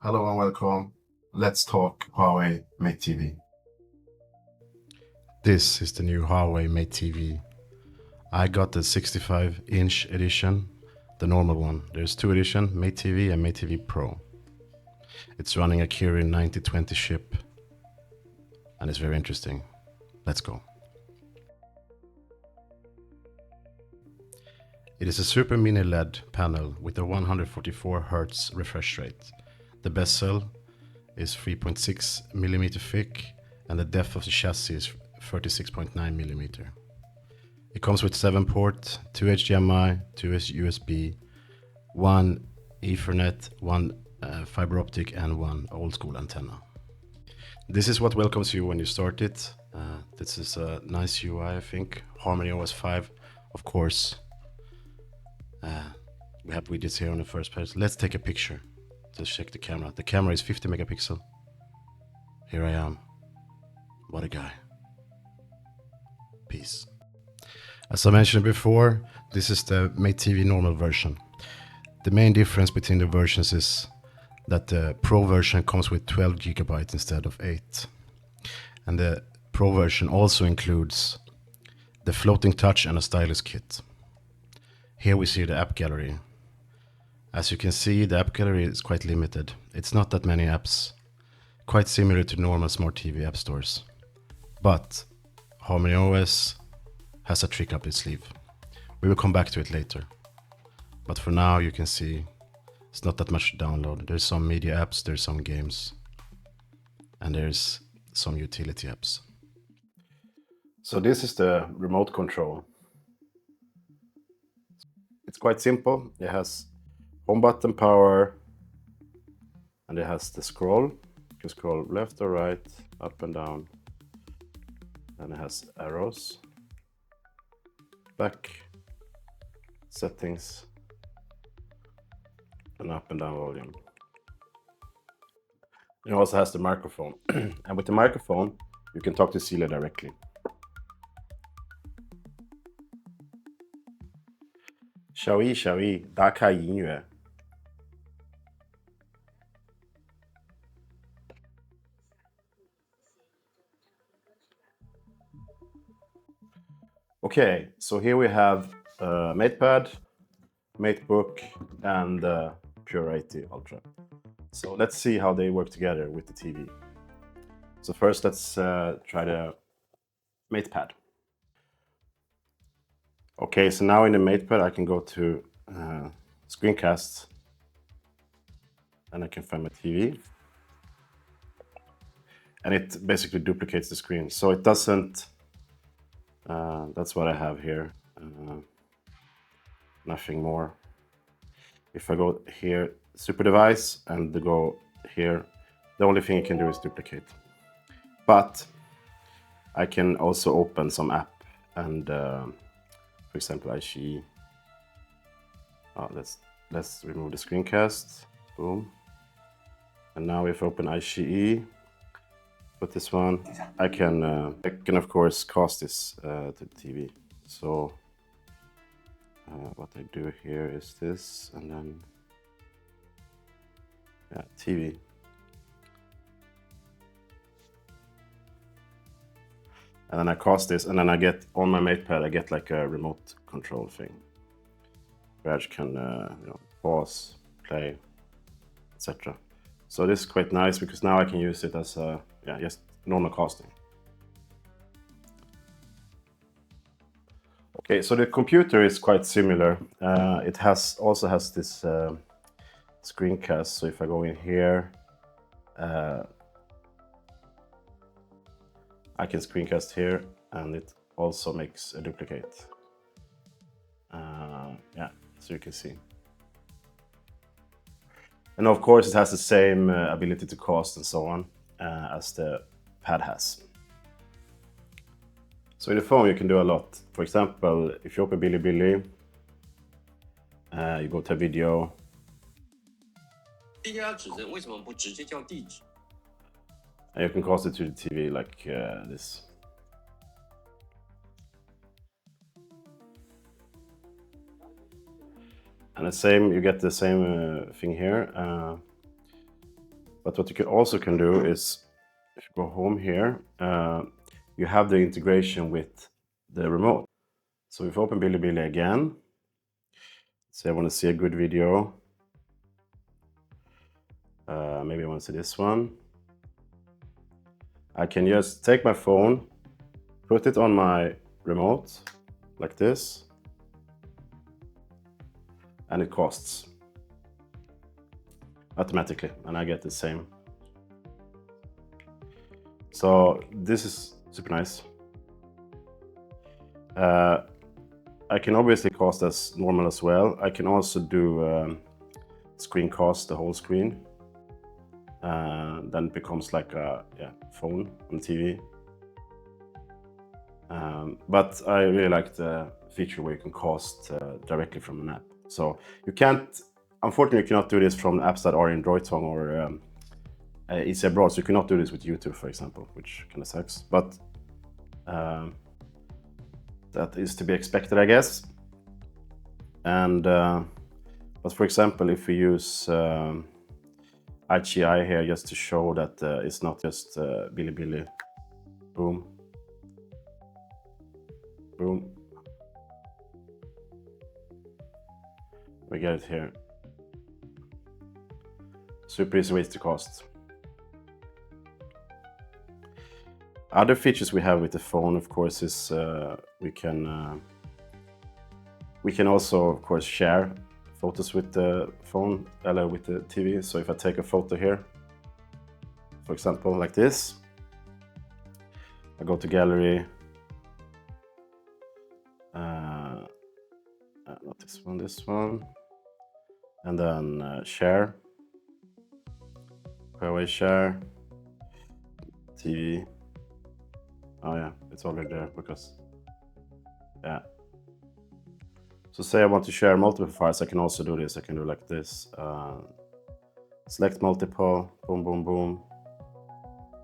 Hello and welcome. Let's talk Huawei MateTV. This is the new Huawei MateTV. I got the 65-inch edition, the normal one. There's two editions, MateTV and MateTV Pro. It's running a Kirin 9020 chip, and it's very interesting. Let's go. It is a super mini LED panel with a 144 Hz refresh rate. The bezel is 3.6 mm thick, and the depth of the chassis is 36.9 mm. It comes with 7 ports, 2 HDMI, 2 USB, 1 Ethernet, 1 fiber optic, and 1 old school antenna. This is what welcomes you when you start it. This is a nice UI, I think. HarmonyOS 5, of course. We have widgets here on the first page. Let's take a picture to check the camera. The camera is 50 megapixel. Here I am. What a guy. Peace. As I mentioned before, this is the MateTV normal version. The main difference between the versions is that the Pro version comes with 12 GB instead of 8. And the Pro version also includes the floating touch and a stylus kit. Here we see the AppGallery. As you can see, the AppGallery is quite limited. It's not that many apps, quite similar to normal smart TV app stores. But HarmonyOS has a trick up its sleeve. We will come back to it later. But for now, you can see it's not that much to download. There's some media apps, there's some games, and there's some utility apps. So this is the remote control. It's quite simple. It has home button, power, and it has the scroll. You can scroll left or right, up and down. And it has arrows, back, settings, and up and down volume. It also has the microphone. And with the microphone, you can talk to Celia directly. Shall we, 打开音乐. Okay, so here we have MatePad, MateBook, and Pura 80 Ultra. So let's see how they work together with the TV. So first let's try the MatePad. Okay, so now in the MatePad I can go to screencasts and I can find my TV. And it basically duplicates the screen. So it doesn't, that's what I have here. Nothing more. If I go here, super device, and go here, the only thing you can do is duplicate. But I can also open some app and for example, ICE. Let's remove the screencast. Boom. And now if I open ICE, put this one, I can of course cast this to the TV. So what I do here is this, and then TV. And then I cast this, and then I get on my MatePad, I get like a remote control thing where I can pause, play, etc. So this is quite nice because now I can use it as a just normal casting. Okay, so the computer is quite similar. It also has this screencast. So if I go in here, I can screencast here, and it also makes a duplicate. So you can see. And of course, it has the same ability to cast and so on as the pad has. So in the phone, you can do a lot. For example, if you open Bilibili, you go to a video. And you can cast it to the TV like this. And the same, you get the same thing here. But what you also can do is, if you go home here, you have the integration with the remote. So if I open Bilibili again, say I want to see a good video, maybe I want to see this one. I can just take my phone, put it on my remote, like this, and it costs automatically, and I get the same. So this is super nice. I can obviously cast as normal as well. I can also do screencast the whole screen. Then it becomes like a phone on TV. But I really like the feature where you can cast directly from an app. So you can't, unfortunately, you cannot do this from apps that are in Droidtong or Easy Abroad. So you cannot do this with YouTube, for example, which kind of sucks. But that is to be expected, I guess. And but for example, if we use HCI here just to show that it's not just Bilibili, boom, boom, we get it here. Super easy ways to cast. Other features we have with the phone, of course, is we can also, of course, share photos with the phone, with the TV. So if I take a photo here, for example, like this, I go to gallery, not this one, and then share, Huawei Share, TV. Oh yeah, it's already there because, yeah. So say I want to share multiple files, I can also do this. I can do like this. Select multiple, boom, boom, boom.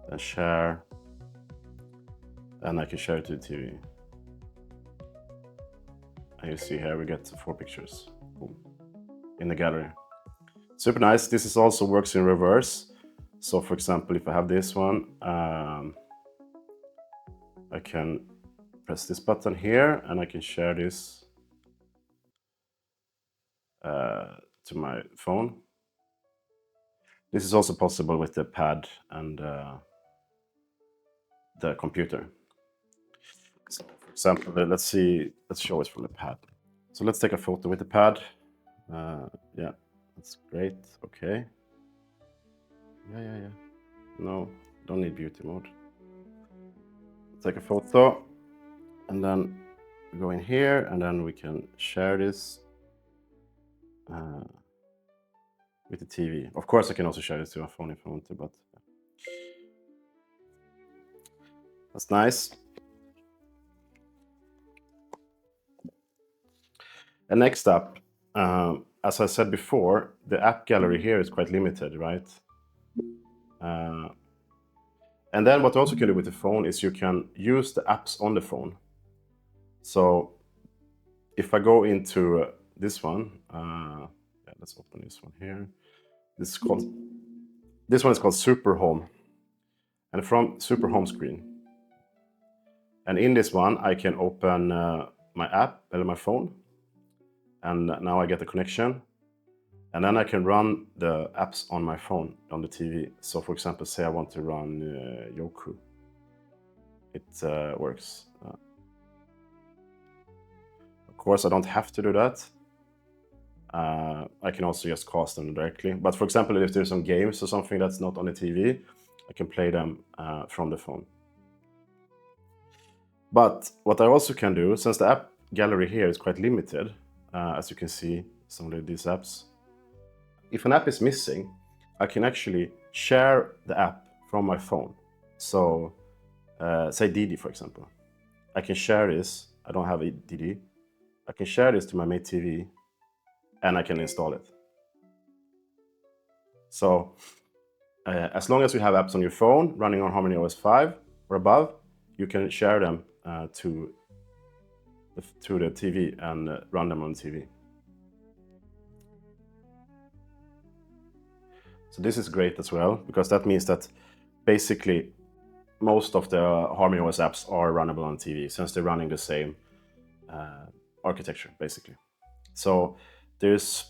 Then share. And I can share it to the TV. And you see here we get 4 pictures, boom, in the gallery. Super nice. This is also works in reverse. So for example, if I have this one, I can press this button here and I can share this to my phone. This is also possible with the pad and the computer. So for example, let's show it from the pad. So let's take a photo with the pad. Yeah, that's great. Okay. Yeah. No, don't need beauty mode. Take a photo and then go in here and then we can share this with the TV. Of course, I can also share this to my phone if I want to, but that's nice. And next up, as I said before, the app gallery here is quite limited, right? And then what you also can do with the phone is you can use the apps on the phone. So if I go into this one, let's open this one here. This one is called Super Home, and from Super Home screen. And in this one, I can open my app or my phone, and now I get a connection. And then I can run the apps on my phone on the TV. So for example, say I want to run Yoku. It works. Of course, I don't have to do that. I can also just cast them directly. But for example, if there's some games or something that's not on the TV, I can play them from the phone. But what I also can do, since the app gallery here is quite limited, as you can see, some of these apps, if an app is missing, I can actually share the app from my phone. So say DD, for example. I can share this. I don't have a DD. I can share this to my MateTV and I can install it. So as long as you have apps on your phone running on HarmonyOS 5 or above, you can share them to the TV and run them on TV. So this is great as well, because that means that basically most of the HarmonyOS apps are runnable on TV, since they're running the same architecture, basically. So there's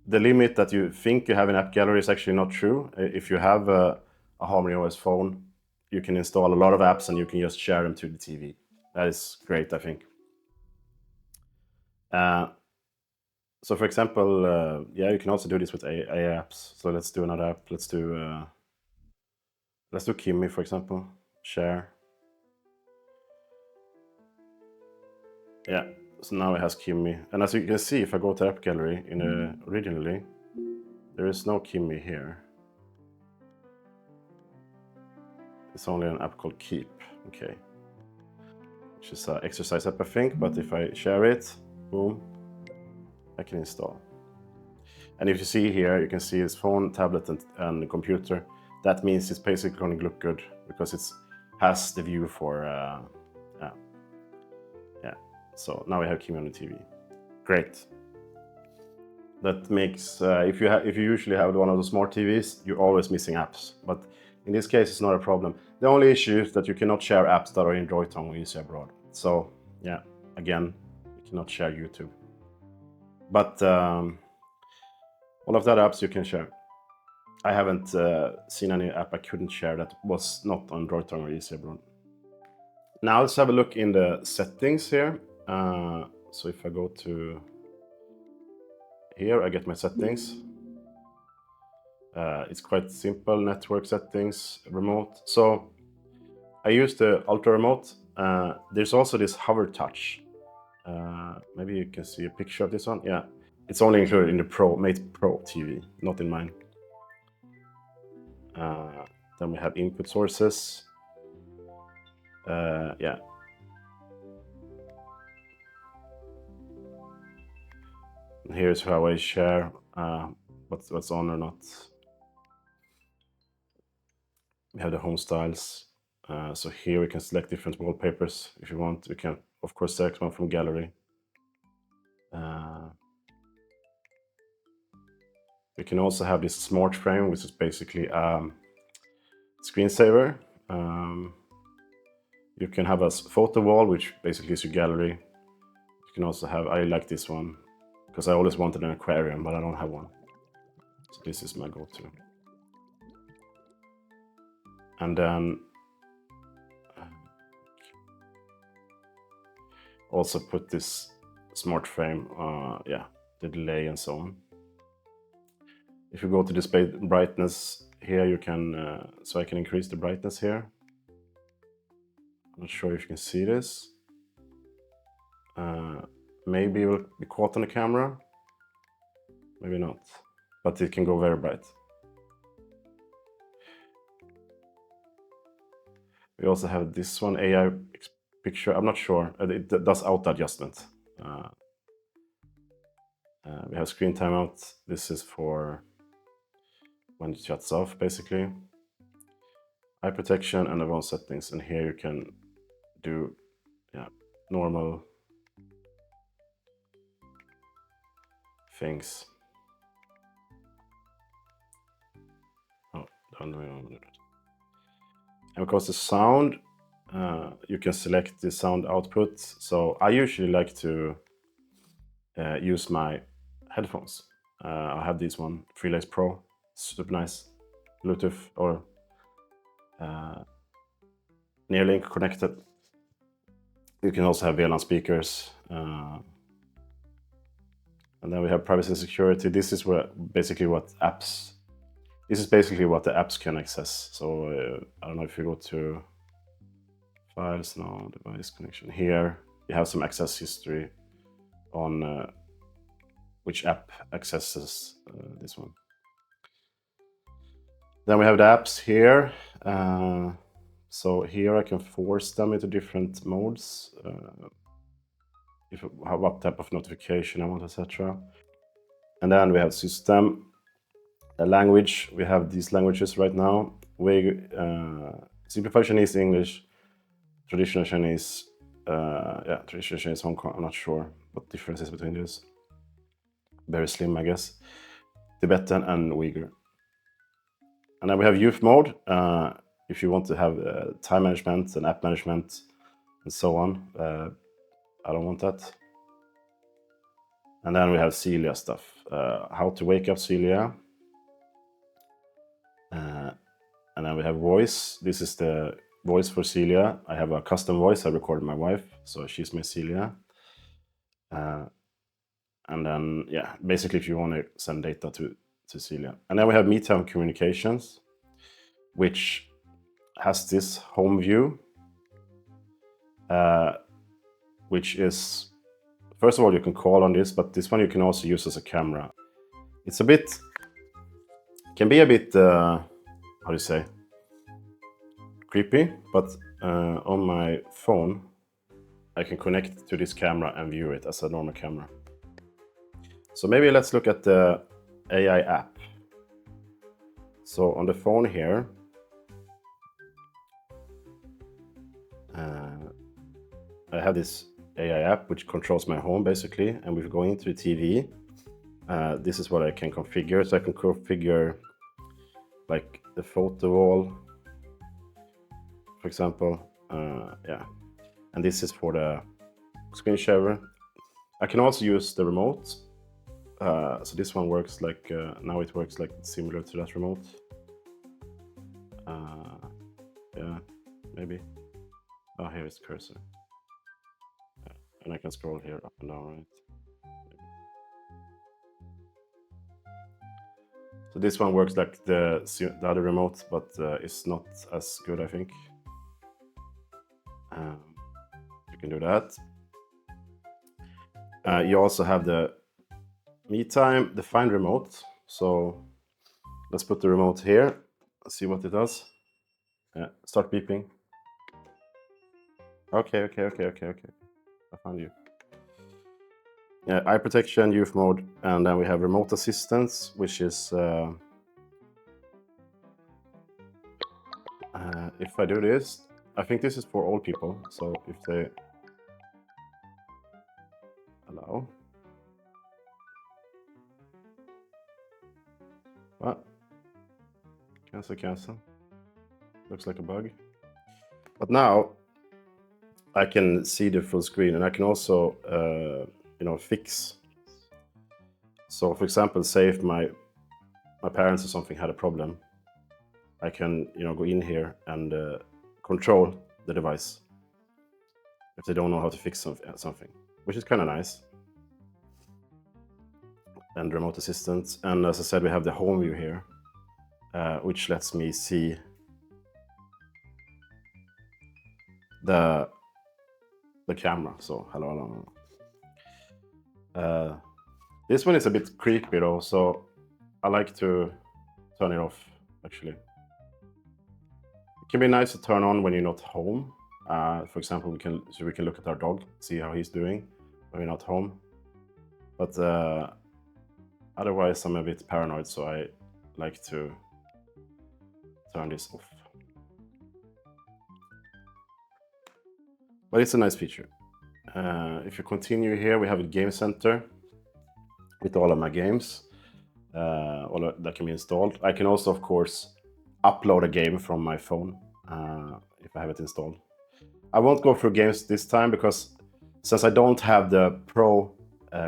the limit that you think you have in AppGallery is actually not true. If you have a HarmonyOS phone, you can install a lot of apps and you can just share them to the TV. That is great, I think. So for example, yeah, you can also do this with AI apps. So let's do another app. Let's do Kimi, for example. Share. Yeah, so now it has Kimi. And as you can see, if I go to AppGallery, originally, there is no Kimi here. It's only an app called Keep, okay. Which is an exercise app, I think, but if I share it, boom, I can install. And if you see here, you can see it's phone, tablet, and computer. That means it's basically going to look good because it has the view for, yeah. So now we have Kimi on the TV. Great. That makes, if you usually have one of the smart TVs, you're always missing apps. But in this case, it's not a problem. The only issue is that you cannot share apps that are in Droid Tongue when you see abroad. So yeah, again, you cannot share YouTube. But all of that apps you can share. I haven't seen any app I couldn't share that was not on Droid Tongue or Easy Abroad. Now let's have a look in the settings here. So if I go to here, I get my settings. It's quite simple, network settings, remote. So I use the Ultra Remote. There's also this hover touch. Maybe you can see a picture of this one. Yeah, it's only included in the Mate Pro TV, not in mine. Then we have input sources. Yeah. And here's Huawei Share, what's on or not. We have the home styles. So here we can select different wallpapers if you want. We can, of course, select one from gallery. We can also have this smart frame, which is basically screensaver. You can have a photo wall, which basically is your gallery. You can also have, I like this one, because I always wanted an aquarium, but I don't have one. So this is my go-to. And then also put this smart frame, yeah, the delay and so on. If you go to display brightness here, you can, so I can increase the brightness here. I'm not sure if you can see this. Maybe it will be caught on the camera, maybe not, but it can go very bright. We also have this one, AI picture, I'm not sure, it does auto adjustment. We have screen timeout, this is for when it shuts off, basically. Eye protection and advanced settings, and here you can do, yeah, normal things. Oh, don't do it. And of course the sound, you can select the sound output. So I usually like to use my headphones. I have this one, Freelace Pro, super nice, Bluetooth or Nearlink connected. You can also have VLAN speakers. And then we have privacy and security. This is basically what the apps can access. So I don't know if you go to files now, device connection. Here you have some access history on which app accesses this one. Then we have the apps here. So here I can force them into different modes. What type of notification I want, etc. And then we have system, language. We have these languages right now. Simplified Chinese, English, traditional Chinese, yeah, traditional Chinese, Hong Kong. I'm not sure what difference is between these. Very slim, I guess. Tibetan and Uyghur. And then we have youth mode, if you want to have time management and app management and so on. I don't want that. And then we have Celia stuff. How to wake up Celia. And then we have voice. This is the voice for Celia. I have a custom voice. I recorded my wife, so she's my Celia. And then, yeah, basically if you want to send data to Celia. And then we have MateTV Communications, which has this home view, which is, first of all, you can call on this, but this one you can also use as a camera. It's a bit, can be a bit, how do you say, creepy, but on my phone, I can connect to this camera and view it as a normal camera. So maybe let's look at the AI app. So on the phone here, I have this AI app which controls my home basically, and if we go into the TV, this is what I can configure. So I can configure like the photo wall, for example, yeah. And this is for the screen shaver. I can also use the remote. So this one works like, now it works like similar to that remote. Yeah, maybe. Oh, here is cursor. Yeah. And I can scroll here up and down, right? Maybe. So this one works like the other remote, but it's not as good, I think. You can do that. You also have the MeTime, the Find remote. So let's put the remote here. Let's see what it does. Start beeping. Okay. I found you. Yeah, eye protection, youth mode, and then we have remote assistance, which is if I do this, I think this is for all people. So if they allow. What? Cancel. Looks like a bug. But now I can see the full screen, and I can also, fix. So, for example, say if my parents or something had a problem, I can, go in here and control the device if they don't know how to fix something, which is kind of nice. And remote assistant, and as I said, we have the home view here, which lets me see the camera. So hello. This one is a bit creepy though, so I like to turn it off actually. It can be nice to turn on when you're not home. For example, we can look at our dog, see how he's doing when we're not home. But otherwise, I'm a bit paranoid, so I like to turn this off. But it's a nice feature. If you continue here, we have a game center with all of my games, all that can be installed. I can also, of course, upload a game from my phone if I have it installed. I won't go through games this time because since I don't have the Pro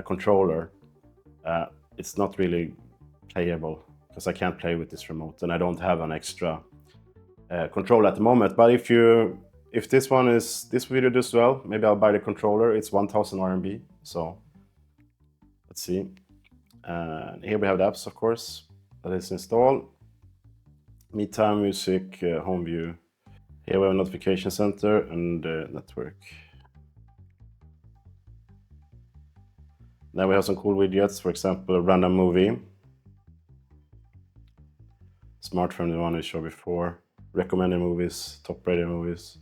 controller, it's not really playable because I can't play with this remote, and I don't have an extra controller at the moment. But if this video does well, maybe I'll buy the controller. It's 1000 RMB, so let's see. Here we have the apps, of course, that is installed. MeTime, music, home view. Here we have a notification center and network. Then we have some cool widgets, for example, a random movie. Smart from the one I showed before. Recommended movies, top rated movies.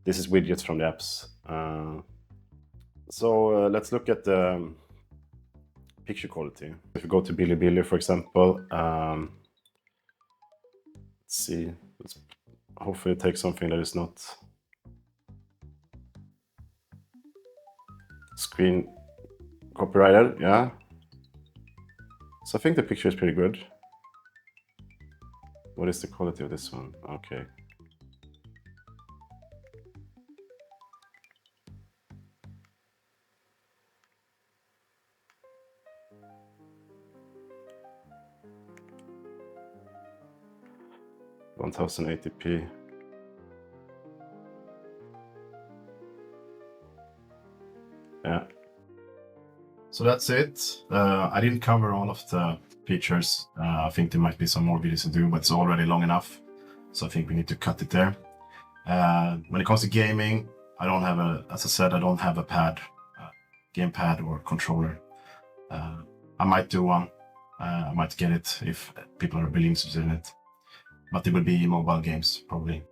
This is widgets from the apps. So let's look at the picture quality. If you go to Bilibili, for example, let's see. Let's hopefully take something that is not screen copyrighted. Yeah. So I think the picture is pretty good. What is the quality of this one? Okay. (1080p). Yeah. So that's it. I didn't cover all of the features. I think there might be some more videos to do, but it's already long enough. So I think we need to cut it there. When it comes to gaming, I don't have as I said, I don't have a pad, gamepad or controller. I might do one. I might get it if people are really interested in it. But it will be mobile games, probably.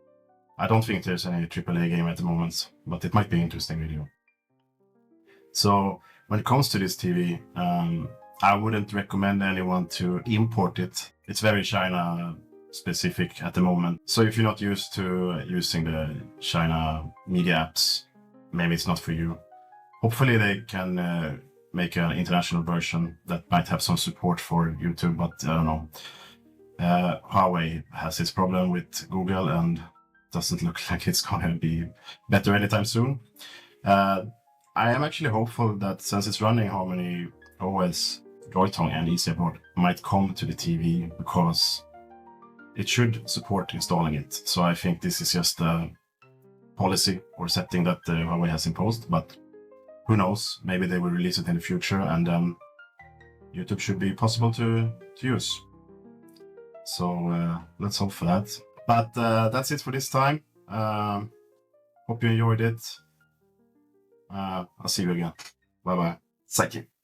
I don't think there's any AAA game at the moment, but it might be an interesting video. So when it comes to this TV, I wouldn't recommend anyone to import it. It's very China specific at the moment. So if you're not used to using the China media apps, maybe it's not for you. Hopefully they can make an international version that might have some support for YouTube, but I don't know. Huawei has this problem with Google and doesn't look like it's gonna be better anytime soon. I am actually hopeful that since it's running HarmonyOS, Droidtong and EasyBoard might come to the TV because it should support installing it. So I think this is just a policy or setting that Huawei has imposed, but who knows, maybe they will release it in the future and YouTube should be possible to use. So let's hope for that. But that's it for this time. Hope you enjoyed it. I'll see you again. Bye bye. Thank you.